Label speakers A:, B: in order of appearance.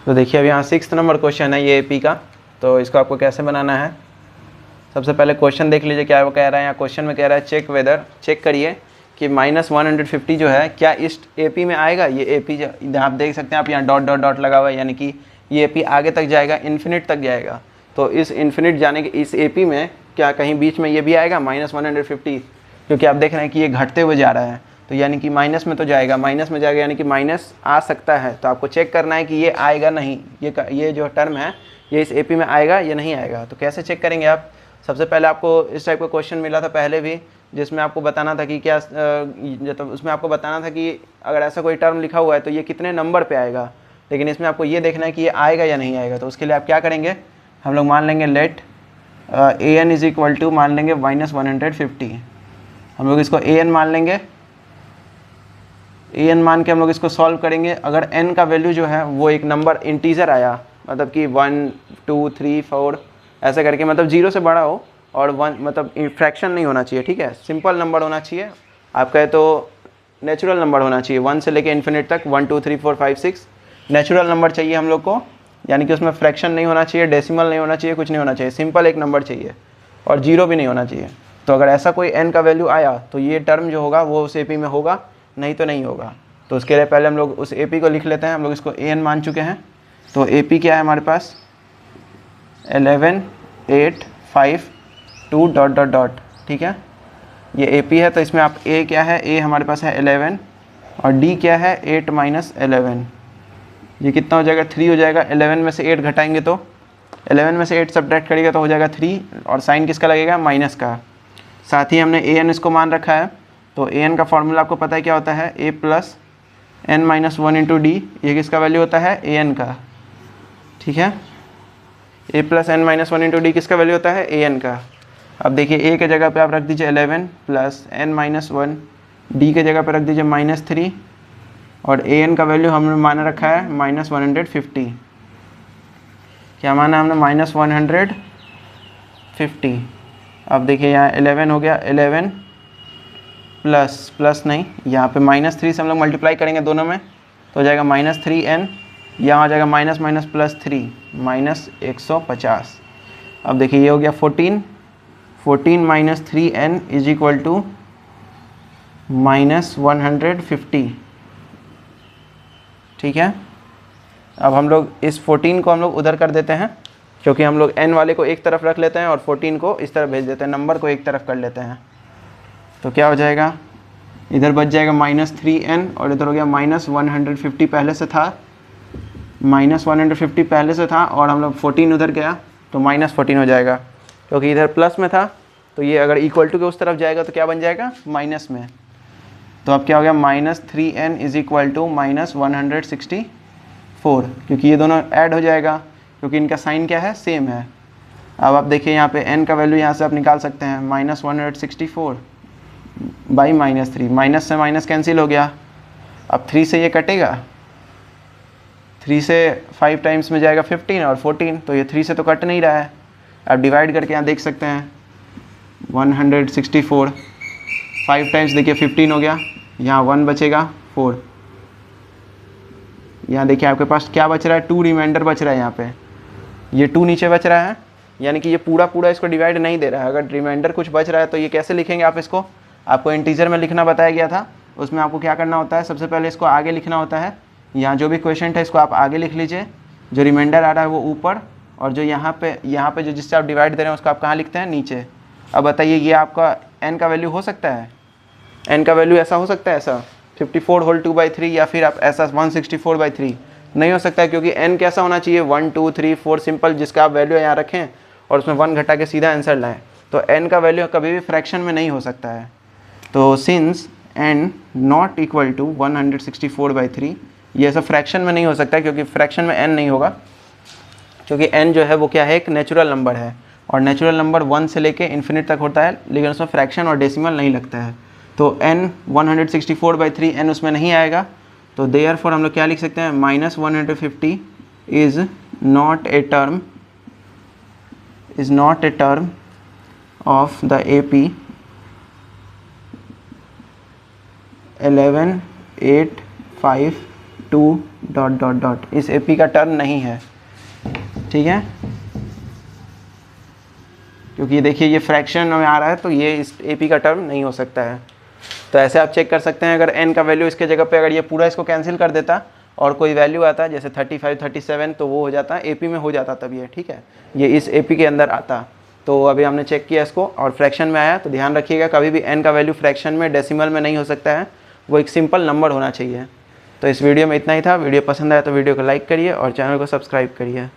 A: तो देखिए अब यहाँ 6th नंबर क्वेश्चन है ये एपी का। तो इसको आपको कैसे बनाना है, सबसे पहले क्वेश्चन देख लीजिए क्या वो कह रहा है। यहाँ क्वेश्चन में कह रहा है चेक वेदर, चेक करिए कि -150 जो है क्या इस एपी में आएगा। ये एपी आप देख सकते हैं, आप यहाँ डॉट डॉट डॉट लगा हुआ है, यानी कि ये एपी आगे तक जाएगा, इन्फिनिट तक जाएगा। तो इस इन्फिनिट जाने के इस एपी में क्या कहीं बीच में ये भी आएगा -150, क्योंकि आप देख रहे हैं कि ये घटते हुए जा रहा है, तो यानी कि माइनस में तो जाएगा, माइनस में जाएगा यानी कि माइनस आ सकता है। तो आपको चेक करना है कि ये आएगा नहीं, ये जो टर्म है ये इस एपी में आएगा या नहीं आएगा। तो कैसे चेक करेंगे आप, सबसे पहले आपको इस टाइप का क्वेश्चन मिला था पहले भी, जिसमें आपको बताना था कि क्या तो उसमें आपको बताना था कि अगर ऐसा कोई टर्म लिखा हुआ है तो ये कितने नंबर पे आएगा। लेकिन इसमें आपको ये देखना है कि ये आएगा या नहीं आएगा। तो उसके लिए आप क्या करेंगे, हम लोग मान लेंगे let an is equal to मान लेंगे -150। हम लोग इसको an मान लेंगे, an मान के हम लोग इसको सॉल्व करेंगे। अगर n का वैल्यू जो है वो एक नंबर इंटीजर आया, मतलब कि 1 2 3 4 ऐसे करके, मतलब 0 से बड़ा हो और 1 मतलब फ्रैक्शन नहीं होना चाहिए, ठीक है, सिंपल नंबर होना चाहिए। आप कहे तो नेचुरल नंबर होना चाहिए, 1 से लेके इन्फिनिट तक 1 2 3 4 5 6 नेचुरल नंबर चाहिए हम लोग को, यानी कि उसमें फ्रैक्शन नहीं होना चाहिए, डेसिमल नहीं होना चाहिए, कुछ नहीं होना चाहिए, सिंपल एक नंबर चाहिए और 0 भी नहीं होना चाहिए। तो अगर ऐसा कोई n का वैल्यू आया तो ये टर्म जो होगा वो उस एपी में होगा, नहीं तो नहीं होगा। तो उसके लिए पहले हम लोग उस एपी को लिख लेते हैं। हम लोग इसको an मान चुके हैं। तो एपी क्या है हमारे पास 11 8 5 2 डॉट डॉट डॉट, ठीक है, ये एपी है। तो इसमें आप a क्या है, a हमारे पास है 11 और d क्या है 8 - 11, ये कितना हो जाएगा 3 हो जाएगा। 11 में से 8 घटाएंगे तो 11 में से 8 सब्ट्रैक्ट करिएगा तो हो जाएगा 3, और साइन किसका लगेगा, माइनस का। साथ ही हमने an इसको मान रखा है। तो an का फॉर्मूला आपको पता है क्या होता है, a + n - 1 × d, ये किसका वैल्यू होता है, an का, ठीक है। a + n - 1 × d किसका वैल्यू होता है, an का। अब देखिए a के जगह पे आप रख दीजिए 11 + n - 1, d के जगह पे रख दीजिए -3, और an का वैल्यू हमने मान रखा है -150। क्या माना हमने, -150। अब देखिए यहाँ 11 हो गया, 11 प्लस नहीं, यहाँ पे -3 से हम लोग मल्टीप्लाई करेंगे दोनों में तो हो जाएगा -3n, यहाँ आ जाएगा माइनस माइनस +3 -150। अब देखिए ये हो गया 14 - 3n इज इक्वल टू -150, ठीक है। अब हम लोग इस 14 को हम लोग उधर कर देते हैं, क्योंकि हम लोग n वाले को एक तरफ रख लेते हैं और 14 को इस तरफ भेज देते हैं, नंबर को एक तरफ कर लेते हैं। तो क्या हो जाएगा, इधर बच जाएगा -3n और इधर हो गया -150, पहले से था -150 पहले से था, और हम लोग 14 उधर गया तो -14 हो जाएगा, क्योंकि इधर प्लस में था। तो ये अगर इक्वल टू के उस तरफ जाएगा तो क्या बन जाएगा, माइनस में। तो अब क्या हो गया, -3n इज इक्वल टू -164, क्योंकि ये दोनों ऐड हो जाएगा, क्योंकि इनका साइन क्या है, सेम है। अब आप देखिए यहाँ पे n का वैल्यू यहाँ से आप निकाल सकते हैं, -164 बाई -3, माइनस से माइनस कैंसिल हो गया। अब 3 से ये कटेगा, 3 से 5 टाइम्स में जाएगा 15 और 14, तो ये 3 से तो कट नहीं रहा है। अब डिवाइड करके यहाँ देख सकते हैं 164, 5 टाइम्स देखिए 15 हो गया, यहाँ 1 बचेगा 4, यहाँ देखिए आपके पास क्या बच रहा है, 2 रिमाइंडर बच रहा है। यहाँ पे ये 2 नीचे बच रहा है, यानी कि ये पूरा इसको डिवाइड नहीं दे रहा है। अगर रिमाइंडर कुछ बच रहा है तो ये कैसे लिखेंगे आप, इसको आपको इंटीजर में लिखना बताया गया था, उसमें आपको क्या करना होता है, सबसे पहले इसको आगे लिखना होता है। यहाँ जो भी क्वेश्चन है इसको आप आगे लिख लीजिए, जो रिमाइंडर आ रहा है वो ऊपर, और जो यहाँ पे जो जिससे आप डिवाइड दे रहे हैं उसको आप कहाँ लिखते हैं, नीचे। अब बताइए ये आपका n का वैल्यू हो सकता है, n का वैल्यू ऐसा हो सकता है, ऐसा 54 होल 2/3, या फिर आप ऐसा 164/3 नहीं हो सकता है, क्योंकि n कैसा होना चाहिए, 1 2 3 4 सिंपल, जिसका आप वैल्यू यहाँ रखें और उसमें 1 घटा के सीधा आंसर लाएं। तो n का वैल्यू कभी भी फ्रैक्शन में नहीं हो सकता है। तो since n not equal to 164/3, ये ऐसा फ्रैक्शन में नहीं हो सकता, क्योंकि फ्रैक्शन में n नहीं होगा, क्योंकि n जो है वो क्या है, एक नेचुरल नंबर है, और नेचुरल नंबर 1 से लेके इन्फिनिट तक होता है, लेकिन उसमें फ्रैक्शन और डेसिमल नहीं लगता है। तो n 164/3 n उसमें नहीं आएगा। तो देयरफॉर हम लोग क्या लिख सकते हैं, -150 is not a term of the AP 11 8 5 2 dot dot dot, इस एपी का टर्म नहीं है, ठीक है, क्योंकि देखिए ये फ्रैक्शन में आ रहा है तो ये इस एपी का टर्म नहीं हो सकता है। तो ऐसे आप चेक कर सकते हैं, अगर n का वैल्यू इसके जगह पे अगर ये पूरा इसको कैंसिल कर देता और कोई वैल्यू आता है जैसे 35 37 तो वो हो जाता है एपी में हो जाता तब ये, ठीक है, ये इस एपी के अंदर आता। तो अभी हमने चेक किया इसको और फ्रैक्शन में आया, तो ध्यान रखिएगा कभी भी n का वैल्यू फ्रैक्शन में डेसिमल में नहीं हो सकता है, वो एक सिंपल नंबर होना चाहिए। तो इस वीडियो में इतना ही था। वीडियो पसंद आया तो वीडियो को लाइक करिए और चैनल को सब्सक्राइब करिए।